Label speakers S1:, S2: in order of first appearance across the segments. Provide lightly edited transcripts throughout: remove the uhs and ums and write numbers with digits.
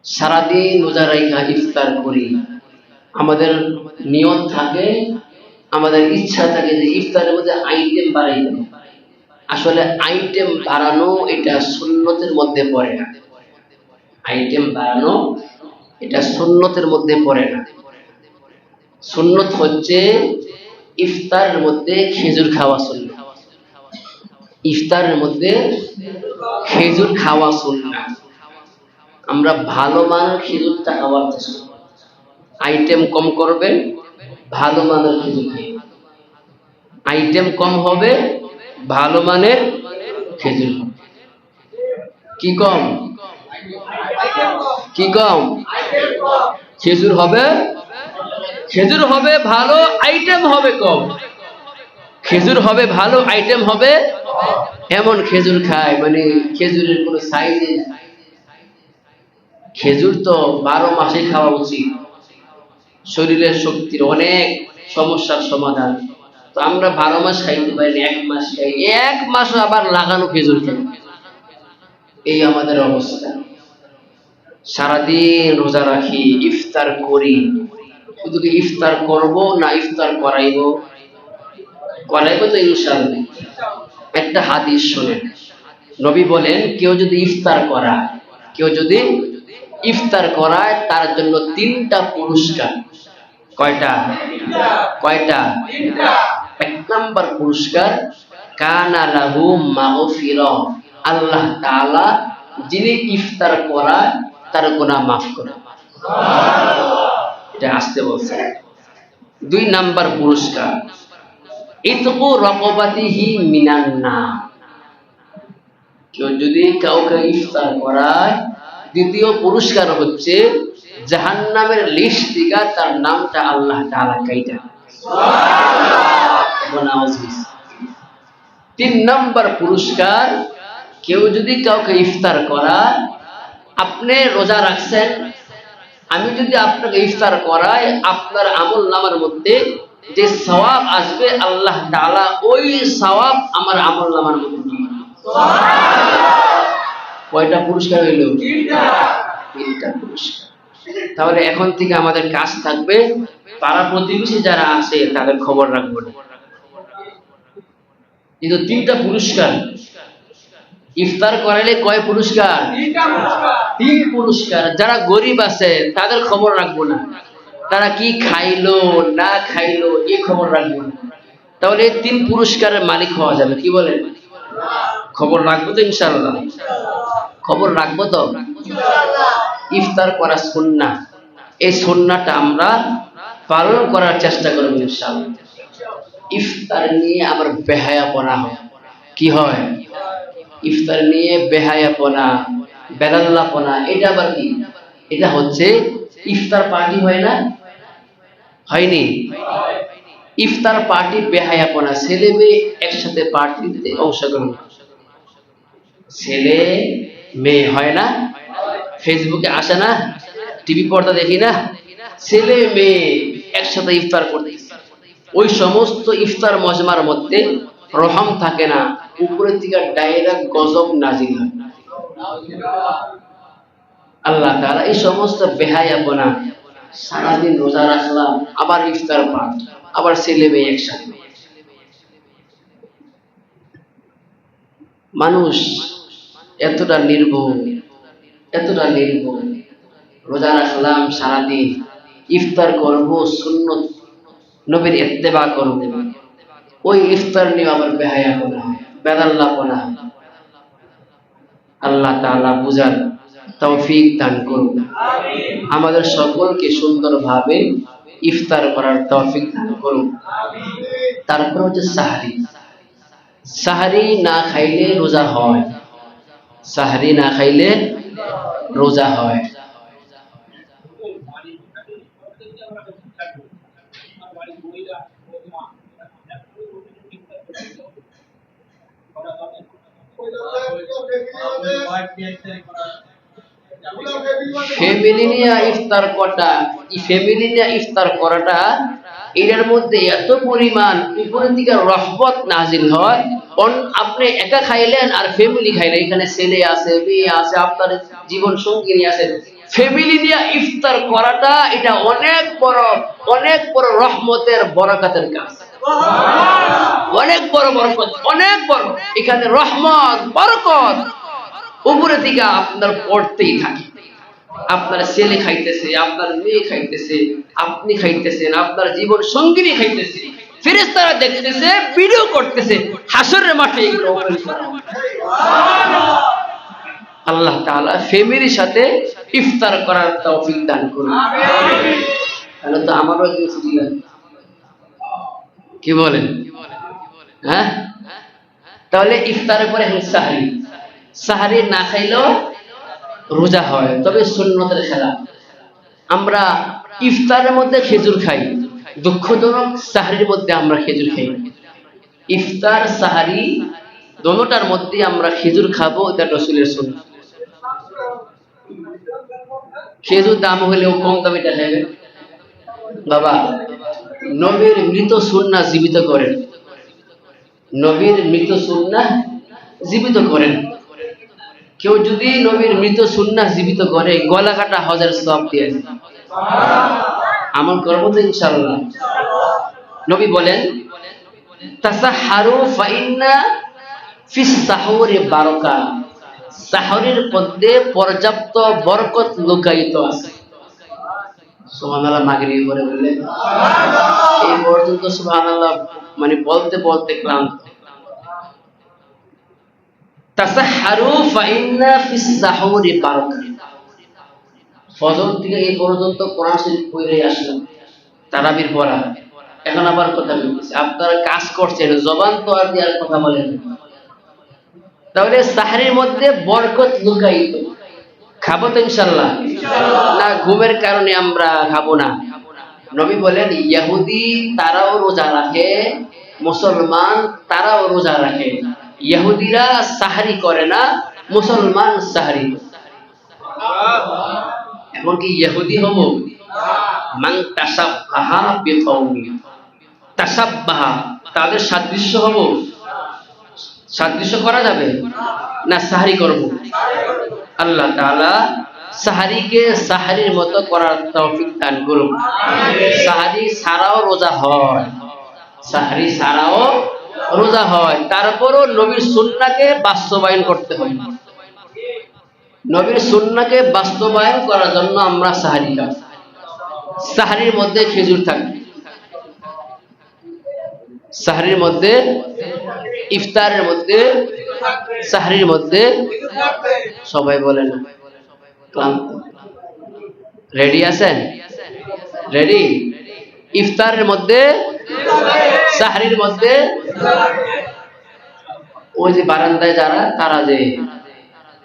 S1: সারাদিন রোজা রাখা ইফতার করি, আমাদের নিয়ত থাকে, আমাদের ইচ্ছা থাকে যে ইফতারের মধ্যে আইটেম বাড়াই দেব। আসলে আইটেম বাড়ানো এটা সুন্নতের মধ্যে পড়ে না। আইটেম বাড়ানো এটা সুন্নতের মধ্যে পড়ে না। সুন্নত হচ্ছে ইফতারের মধ্যে খেজুর খাওয়া সুন্নাত। ইফতারের মধ্যে খেজুর খাওয়া সুন্নাত। আমরা ভালো মানের খেজুরটা খাওয়ার চেষ্টা করব। আইটেম কম করবেন, ভালো মানের খেজুর খাবেন। আইটেম কম হবে, ভালো মানের খেজুর। কি কম? কি কম? খেজুর হবে, খেজুর হবে ভালো, আইটেম হবে কম। খেজুর হবে ভালো, আইটেম হবে এমন খেজুর খায় মানে খেজুরের কোনো সাইজে। খেজুর তো 12 মাসে খাওয়া উচিত, শরীরের শক্তির অনেক সমস্যার সমাধান। তো আমরা 12 মাস খাইতে পারি না, 1 মাস খাই, 1 মাস আবার লাগানো খেজুর খাই। এই আমাদের অবস্থা। সারাদিন রোজা রাখি, ইফতার করি, শুধু কি ইফতার করব না ইফতার করাইব? করাইব তো ইনশাআল্লাহ। একটা হাদিস শুনেন, নবী বলেন কেউ যদি ইফতার করায়, কেউ যদি ইফতার করায় তার জন্য 3টা পুরস্কার। কয়টা? কয়টা? 1 নাম্বার পুরস্কার, কানা লাহু মাগফিরা, আল্লাহ তাআলা যিনি ইফতার করায় তার গুনাহ মাফ করে। এটা আসতে বলছে। 2 নাম্বার পুরস্কার, ইতকু রাকাবাতিহি মিনান নার। কেউ যদি কাউকে ইফতার করায়, দ্বিতীয় পুরস্কার হচ্ছে জাহান্নামের লিস্ট থেকে তার নামটা আল্লাহ তাআলা কাইটা। সুবহানাল্লাহ। 3 নাম্বার পুরস্কার, কেউ যদি কাউকে ইফতার করায়, আপনি রোজা রাখছেন, আমি যদি আপনাকে ইফতার করাই, আপনার আমল নামার মধ্যে যে সওয়াব আসবে আল্লাহ তাআলা ওই সওয়াব আমার আমল নামার মধ্যে দিবেন। কয়টা পুরস্কার হইল? 3টা পুরস্কার। তাহলে এখন থেকে আমাদের কাজ থাকবে পাড়া প্রতিবেশী যারা আছে তাদের খবর রাখবো না। কিন্তু 3টা পুরস্কার। ইফতার করাইলে কয় পুরস্কার? 3 পুরস্কার। যারা গরিব আছে তাদের খবর রাখবো না, তারা কি খাইলো না খাইলো এই খবর রাখবো না। তাহলে 3 পুরস্কারের মালিক হওয়া যাবে। কি বলেন? খবর রাখবো তো ইনশাআল্লাহ? খবর রাখবো তো ইনশাআল্লাহ। ইফতার করা সুন্নাহ, এই সুন্নাহটা আমরা পালন করার চেষ্টা করব ইনশাআল্লাহ। ইফতার নিয়ে আবার বেহায়াপনা হয়। কি হয়? ইফতার নিয়ে বেহায়াপনা, বেলাল্লাপনা, এটা আবার কি? এটা হচ্ছে ইফতার পার্টি হয় না? হয়নি? ইফতার পার্টি বেহায়াপনা, ছেলে মেয়ে একসাথে পার্টিতে অংশগ্রহণ। ছেলে মেয়ে হয় না? ফেসবুকে আসে না? টিভি পর্দা দেখি না? ছেলে মেয়ে একসাথে ইফতার করতে, ওই সমস্ত ইফতার মজমার মধ্যে রহম থাকে না, উপরের থেকে ডাইরেক্ট গজব নাজিল হয়। আল্লাহ তাআলা এই সমস্ত বেহায়াপনা, সারাদিন রোজা রাখলাম, আবার ইফতার পাঠ, আবার ছেলে মেয়ে একসাথে। মানুষ এতটা নির্ভুল, এতটা নির্ভুল। রোজা রাখলাম সারাদিন, ইফতার করব, সুন্নত নবীর ইত্তেবা করব, ওই ইফতার নিয়ে আবার বেহায়াপনা, বেদাল্লাপনা। আল্লাহ তাআলা বুঝার তৌফিক দান করুন। আমিন। আমাদের সকলকে সুন্দরভাবে ইফতার করার তৌফিক দান করুন। আমিন। তারপর হচ্ছে সাহরি। সাহরি না খাইলে রোজা হয়। সাহরি না খাইলে রোজা হয়। ফ্যামিলি নিয়ে ইফতার করাটা, এই ফ্যামিলি নিয়ে ইফতার করাটা, এর মধ্যে এত পরিমাণ উপরের দিকে রহমত নাজিল হয়। আপনি একা খাইলেন আর ফ্যামিলি খাইলেন, এখানে ছেলে আছে, মেয়ে আছে, আপনার জীবন সঙ্গিনী আছে, ফ্যামিলি নিয়ে ইফতার করাটা এটা অনেক বড় রহমতের বরকতের কাজ, অনেক বড় বরকত, অনেক বড়। এখানে রহমত বরকত উপরে দিকে আপনার পড়তেই থাকে। আপনার ছেলে খাইতেছে, আপনার মেয়ে খাইতেছে, আপনি খাইতেছেন, আপনার জীবন সঙ্গিনী খাইতেছে, ফেরেশতারা দেখতেছে, ভিডিও করতেছে, হাসরের মাঠে এগুলো আল্লাহ তাআলা ফ্যামিলির সাথে ইফতার করার তৌফিক দান করুন। তাহলে তো আমারও একটু ছুটি লাগে, কি বলেন? হ্যাঁ, তাহলে ইফতারের পরে সাহারি, সাহারি না খাইলেও রোজা হয়, তবে সুন্নতের খেলা। আমরা ইফতারের মধ্যে খেজুর খাই, দুঃখজনক সাহারির মধ্যে আমরা খেজুর খাই। ইফতার সাহারি দোনোটার মধ্যে আমরা খেজুর খাবো, এটা রাসূলের সুন্নাত। খেজুর দাম হলেও কম দামিটা খাইবেন বাবা। নবীর মৃত সুন্নাহ জীবিত করেন, নবীর মৃত সুন্নাহ জীবিত করেন। কেউ যদি নবীর মৃত সুন্নাহ জীবিত করে, গলা কাটা হজের সওয়াব দিয়ে আমল করব তো ইনশাআল্লাহ। নবী বলেন, তাসাহহারু ফাইন্না ফিস সাহুরি বারাকা, সাহরের মধ্যে পর্যাপ্ত বরকত লুকায়িত আছে। সুবহানাল্লাহ। মাগরিব পরে বললেন এই পর্যন্ত সুবহানাল্লাহ মানে বলতে বলতে ক্লান্ত। তাসাহহারু ফাইন্না ফিস সাহুরি বারাকা। ফজর থেকে এই পর্যন্ত কোরআন শরীফ পড়ে আসলাম, তারাবির পড়া, এখন আবার কথা বলতেছি। আপনারা কাজ করছেন, জবান তো আর দেওয়ার কথা বলেন। তাহলে সাহরির মধ্যে বরকত লুকায়িত। খাবো তো ইনশাআল্লাহ? না ঘুমের কারণে আমরা খাবো না। নবী বলেন, ইহুদি তারাও রোজা রাখে, মুসলমান তারাও রোজা রাখে। ইহুদিরা সাহরি করে না, মুসলমান সাহরি। এখন কি ইহুদি হব? মান তাসাব্বাহা বিকওমি, তাসাব্বাহা তাদের সাদৃশ্য হব? সাদৃশ্য করা যাবে না? সাহরি করব। আল্লাহ তাআলা সাহরিকে সাহরির মতো করার তৌফিক দান করুন। সাহরি ছাড়াও রোজা হয়, সাহরি ছাড়াও রোজা হয়। তারপরও নবীর সুন্নাহকে বাস্তবায়ন করতে হয়। নবীর সুন্নাহকে বাস্তবায়ন করার জন্য আমরা সাহরি খাই। সাহরির মধ্যে খেজুর থাকে, সাহরির মধ্যে, ইফতারের মধ্যে, সাহরির মধ্যে। সবাই বলে না, ক্লান্ত। রেডি আছেন? রেডি? ইফতারের মধ্যে, সাহরির মধ্যে। ওই যে বারান্দায় যারা, তারা যে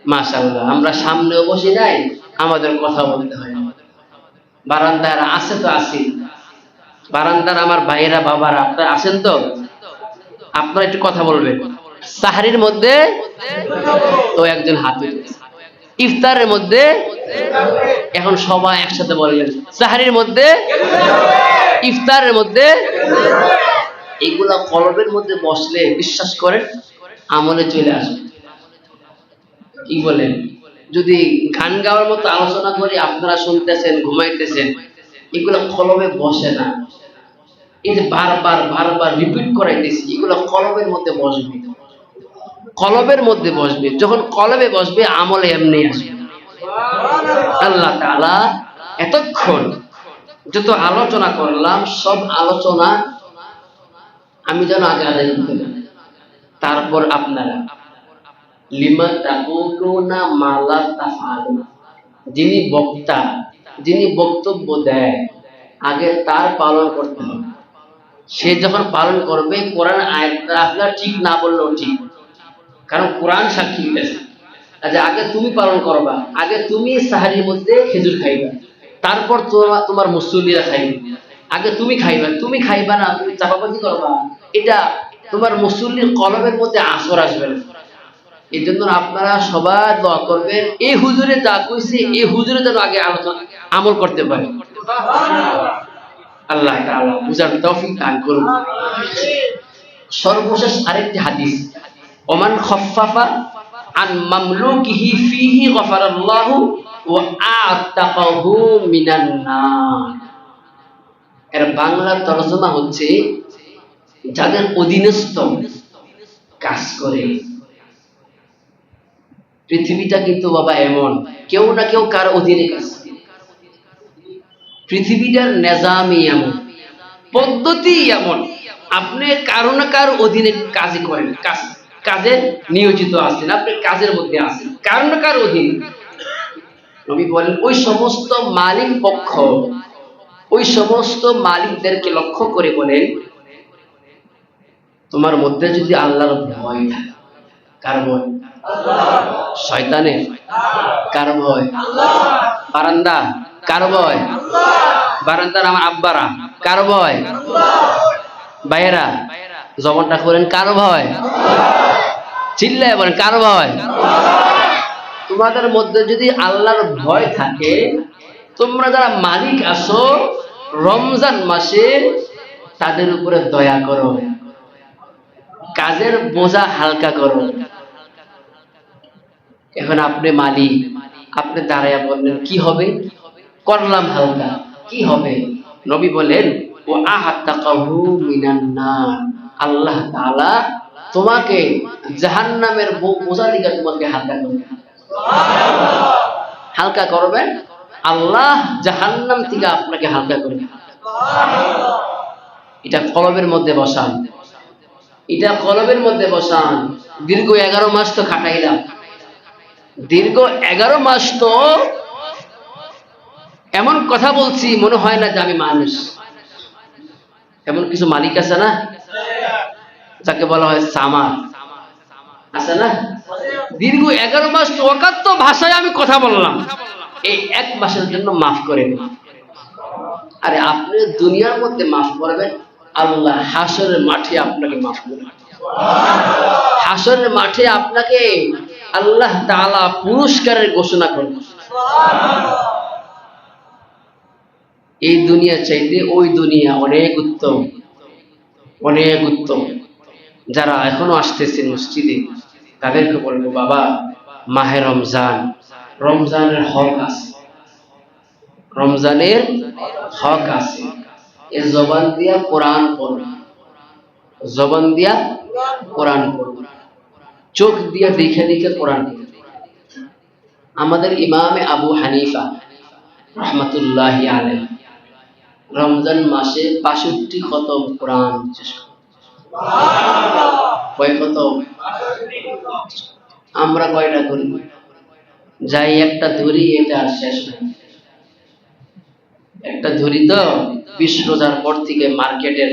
S1: মাশাআল্লাহ, আমরা সামনেও বসি নাই, আমাদের কথা বলতে হয়। বারান্দায় আছে তো আছি, বারান্দার আমার ভাইয়েরা বাবারা আপনারা আছেন তো? আপনারা একটু কথা বলবেন। সাহরির মধ্যে তো একজন হাত উঠেছে, ইফতারের মধ্যে এখন সবাই একসাথে বললেন, সাহরির মধ্যে, ইফতারের মধ্যে। এগুলা কলবের মধ্যে বসলে বিশ্বাস করেন আমলে চলে আসে। কি বলেন? যদি গান গাওয়ার মতো আলোচনা করি, আপনারা শুনতেছেন, ঘুমাইতেছেন, এগুলো কলবে বসে না। এই যে বারবার বারবার রিপিট করাইতেছি, এগুলো কলবের মধ্যে বসবে, কলবের মধ্যে বসবে। যখন কলবে বসবে, আমলে এমনি আসবে। আল্লাহ তাআলা এতক্ষণ যত আলোচনা করলাম, সব আলোচনা আমি যেন আগে আদায় করতে পারি। তারপর আপনারা লিমা তাকুলুনা মা লা তাফআলুন, যিনি বক্তা, যিনি বক্তব্য দেয়, আগে তার পালন করতে হবে। সে যখন পালন করবে, কোরআন আয়াতটা আপনার ঠিক না বললেও ঠিক, কারণ কোরআন সাক্ষী দিতেছে। আচ্ছা, আগে তুমি পালন করবা, আগে তুমি সাহরির মধ্যে খেজুর খাইবা, তারপর তোমার মুসল্লিরা খাইবে। আগে তুমি খাইবা, তুমি খাইবা না, তুমি চাপাবাজি করবা, এটা তোমার মুসল্লির কলবের মধ্যে আসর আসবে না। এই জন্য আপনারা সবাই দোয়া করবেন, এই হুজুরে যা কইছে, এই হুজুরে যেন আগে আলোচনা আমল করতে পারে। আল্লাহ তাআলা বুঝার তৌফিক দান করুন। সর্বশেষ আরেকটি হাদিস, ওমান খাফফাফা আন মামলুকিহি ফিহি গফারাল্লাহু ওয়া আতাকাহু মিনান নার। এর বাংলা তরজমা হচ্ছে যাদের অধীনস্থ কাজ করে। পৃথিবীটা কিন্তু বাবা এমন, কেউ না কেউ কার অধীনে কাজ করে। পৃথিবীটার নিজামই এমন, পদ্ধতি এমন, আপনি কারো না কারো অধীনে কাজ করেন, কাজে নিয়োজিত আছেন, আপনি কাজের মধ্যে আছেন কারো না কারো অধীনে। নবী বলেন ওই সমস্ত মালিক পক্ষ, ওই সমস্ত মালিকদেরকে লক্ষ্য করে বলেন, তোমার মধ্যে যদি আল্লাহর ভয় থাকে। কার ভয়? শয়তানের? কার ভয়? বারান্দা? কার ভয়? বারান্দার আমার আব্বারা? কার ভয়? ভাইয়েরা জবানটা করেন, কার ভয়? চিল্লায় বলেন, কার ভয়? তোমাদের মধ্যে যদি আল্লাহর ভয় থাকে, তোমরা যারা মালিক আছো রমজান মাসে তাদের উপরে দয়া করো, কাজের বোঝা হালকা করো। এখন আপনি মালিক, আপনি দাঁড়াইয়া বললেন কি হবে, করলাম হালকা, কি হবে? নবী বলেন ও আহাত্তাকাহু মিনান নার, আল্লাহ তাআলা তোমাকে জাহান্নামের বোঝা থেকে তোমাকে হালকা করবে। হালকা করবেন, আল্লাহ জাহান্নাম থেকে আপনাকে হালকা করবে। এটা কলবের মধ্যে বসান, এটা কলবের মধ্যে বসান। দীর্ঘ 11 মাস তো খাটাইলাম, দীর্ঘ 11 মাস তো এমন কথা বলছি মনে হয় না যে আমি মানুষ। এমন কিছু মালিক আছে না, যাকে বলা হয় সামার, আছে না? দীর্ঘ 11 মাস অকাত্য ভাষায় আমি কথা বললাম, এই 1 মাসের জন্য মাফ করে দিন। আরে আপনি দুনিয়ার মধ্যে মাফ করবেন, আল্লাহ হাসরের মাঠে আপনাকে মাফ করবেন। হাসরের মাঠে আপনাকে আল্লাহ তাআলা পুরস্কারের ঘোষণা করবেন। এই দুনিয়া চাইতে ওই দুনিয়া অনেক উত্তম, অনেক উত্তম। যারা এখনো আসতেছেন মসজিদে তাদেরকে বলবো, বাবা মাহে রমজান, রমজানের হক আছে, রমজানের হক আছে। এ জবান দিয়া কোরআন পড়ুন, জবান দিয়া কোরআন পড়ুন, চোখ দিয়া দেখে দেখে কোরআন পড়ুন। আমাদের ইমামে আবু হানিফা রাহমাতুল্লাহি আলাইহি রমজান মাসে ৬২ খতম কোরআন শেষ করেন। কয় খতম? আমরা কয়টা করি? যাই একটা ধরি, এটা আর শেষ না। একটা ধরি তো 20 রোজার পর থেকে মার্কেটের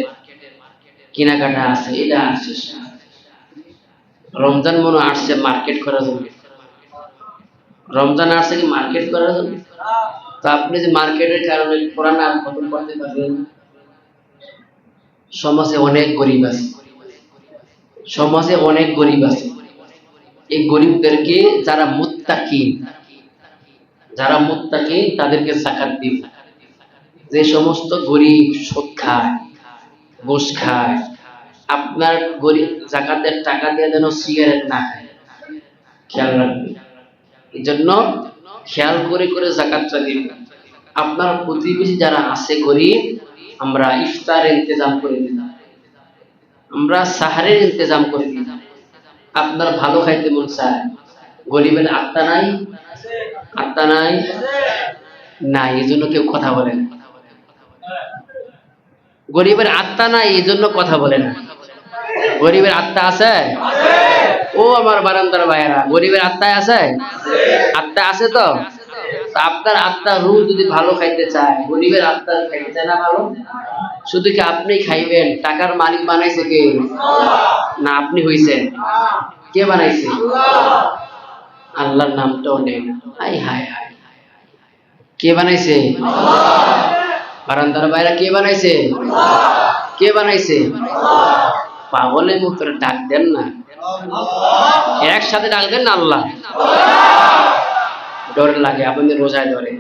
S1: কেনাকাটা আছে, এটা আর শেষ না। রমজান মনে আসছে মার্কেট করার জন্য, রমজান আসছে কি মার্কেট করার জন্য? তো আপনি যে মার্কেটের কারণে কোরআন আর খতম করতে পারবেন? সমাজে অনেক গরিব আছে, সমাজে অনেক গরিব আছে। এই গরিবদেরকে যারা মুত্তাকিন, যারা মুত্তাকিন তাদেরকে যাকাত দিন। যে সমস্ত গরিব সুদ খায়, ঘুষ খায়, আপনার গরিব যাকাতের টাকা দিয়ে যেন সিগারেট না খায়, খেয়াল রাখবেন। এই জন্য খেয়াল করে করে যাকাতটা দিবেন। আপনার প্রতিবেশী যারা আছে গরিব, আমরা ইফতার ইন্তজাম করে দিলাম, আমরা সাহারের ইন্তজাম করে দিলাম। আপনার ভালো খাইতে মন চায়, গরিবের আত্মা নাই, আত্মা নাই, নাই, এই জন্য কেউ কথা বলে না। গরিবের আত্মা নাই, এই জন্য কথা বলে না। গরিবের আত্মা আছে? ও আমার বারান্দার ভাইয়েরা, গরিবের আত্মায় আছে? আত্মা আছে তো? আপনার আত্মা রূহ যদি ভালো খাইতে চায়, গরিবের আত্মা খাইতে চায় না ভালো? শুধু কি আপনি খাইবেন? টাকার মালিক বানাইছে কে? না আপনি হইছেন? কে বানাইছে? আল্লাহর নামটাও নেন। হাই হাই হাই, কে বানাইছে? বারান্দার ভাইয়েরা, কে বানাইছে? কে বানাইছে? পাগলের মতো ডাক দেন না, একসাথে ডাক দেন না আল্লাহ। ডর লাগে, আপনাদের রোজায় ধরে।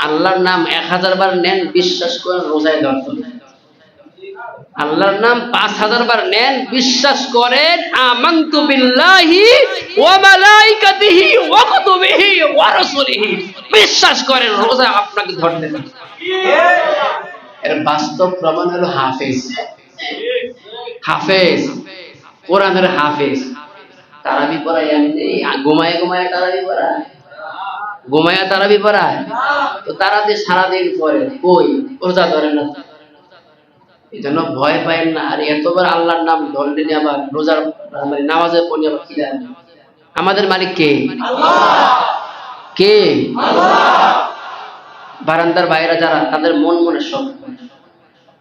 S1: আল্লাহর নাম 1000 বার নেন, বিশ্বাস করেন রোজায় ধরত। আল্লাহর নাম 5000 বার নেন, বিশ্বাস করেন আমানতু বিল্লাহি ওয়া মালাইকাতিহি ওয়া কুতুবিহি ওয়া রাসূলিহি, বিশ্বাস করেন রোজা আপনাকে ধরবে না। এর বাস্তব প্রমাণ হলো হাফেজ। হাফেজ কোরআনের হাফেজ তারাবি পড়ায়, এমনি ঘুমায় ঘুমায় তারাবি পড়ায়, ঘুমায়া তারাবি পড়ায়, তো তারা যে সারাদিন পড়ে কই রোজা ধরে না। এই জন্য ভয় পায় না। আর এতবার আল্লাহর নাম ধরলেন আবার রোজার মানে নামাজে পড়ে আবার কি দেন। আমাদের মালিক কে? কে? বারান্দার বাইরে যারা, তাদের মন মনে সব।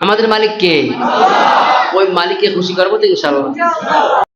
S1: আমাদের মালিক কে? ওই মালিককে খুশি করবো তো ইনশাআল্লাহ।